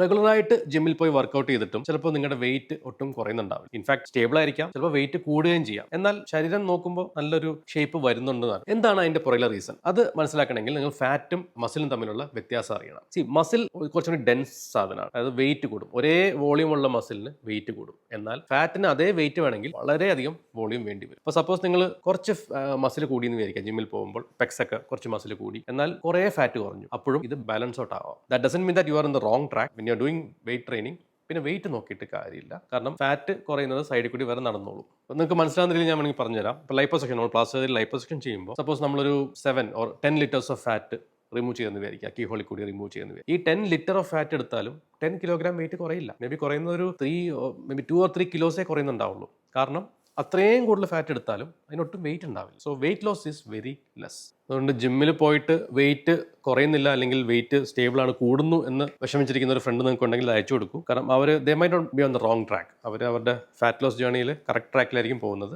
റെഗുലറായിട്ട് ജിമ്മിൽ പോയി വർക്കൗട്ട് ചെയ്തിട്ടും ചിലപ്പോൾ നിങ്ങളുടെ വെയിറ്റ് ഒട്ടും കുറയുന്നുണ്ടാവില്ല. ഇൻഫാക്ട് സ്റ്റേബിൾ ആയിരിക്കാം, ചിലപ്പോൾ വെയിറ്റ് കൂടുകയും ചെയ്യാം. എന്നാൽ ശരീരം നോക്കുമ്പോൾ നല്ലൊരു ഷേപ്പ് വരുന്നുണ്ടെന്നാണ്. എന്താണ് അതിന്റെ പുറകിലെ റീസൺ? അത് മനസ്സിലാക്കണമെങ്കിൽ നിങ്ങൾ ഫാറ്റും മസിലും തമ്മിലുള്ള വ്യത്യാസം അറിയണം. മസിൽ കുറച്ചുകൂടി ഡെൻസ് സാധനമാണ്, അതായത് വെയിറ്റ് കൂടും. ഒരേ വോളിയം ഉള്ള മസിലിന് വെയിറ്റ് കൂടും. എന്നാൽ ഫാറ്റിന് അതേ വെയിറ്റ് വേണമെങ്കിൽ വളരെയധികം വോളിയം വേണ്ടി വരും. അപ്പോൾ സപ്പോസ് നിങ്ങൾ കുറച്ച് മസിൽ കൂടിയെന്ന് വിചാരിക്കാം, ജിമ്മിൽ പോകുമ്പോൾ പെക്സ് ഒക്കെ കുറച്ച് മസിൽ കൂടി, എന്നാൽ കുറേ ഫാറ്റ് കുറഞ്ഞു. അപ്പോഴും ഇത് ബാലൻസ് ഔട്ട് ആവാം. That doesn't mean that you are in the wrong track when you are doing wait training. പിന്നെ വെയിറ്റ് നോക്കിയിട്ട് കാര്യമില്ല, കാരണം ഫാറ്റ് കുറയുന്നത് സൈഡിൽ കൂടി വരെ നടന്നോളൂ. അപ്പോൾ നിങ്ങൾക്ക് മനസ്സിലാവുന്ന രീതിയിൽ ഞാൻ വേണമെങ്കിൽ പറഞ്ഞുതരാം. ഇപ്പോൾ ലൈപ്പോസെക്ഷൻ, നമ്മൾ പ്ലാസ്റ്റിക് ലൈപ്പോസെക്ഷൻ ചെയ്യുമ്പോൾ സപ്പോസ് നമ്മളൊരു 7 or 10 liters of fat remove ചെയ്യുന്ന വിചാരിക്കുക, കീ ഹോളിൽ കൂടി റിമൂവ് ചെയ്യുന്ന. ഈ 10 ലിറ്റർ ഓഫ് ഫാറ്റ് എടുത്താലും 10 കിലോഗ്രാം വെയിറ്റ് കുറയില്ല. മേ ബി കുറയുന്ന ഒരു 2 or 3 കിലോസേ കുറയുന്നുണ്ടാവുള്ളൂ. കാരണം അത്രയും കൂടുതൽ ഫാറ്റ് എടുത്താലും അതിനൊട്ടും വെയിറ്റ് ഉണ്ടാവില്ല. So weight loss is very less. അതുകൊണ്ട് ജിമ്മിൽ പോയിട്ട് വെയിറ്റ് കുറയുന്നില്ല അല്ലെങ്കിൽ വെയിറ്റ് സ്റ്റേബിൾ ആണ്, കൂടുന്നു എന്ന് വിഷമിച്ചിരിക്കുന്ന ഒരു ഫ്രണ്ട് നിങ്ങൾക്ക് ഉണ്ടെങ്കിൽ അയച്ചു കൊടുക്കും. കാരണം അവർ they might not be on the wrong track. അവർ അവരുടെ ഫാറ്റ് ലോസ് ജേർണിയിൽ കറക്റ്റ് ട്രാക്കിലായിരിക്കും പോകുന്നത്.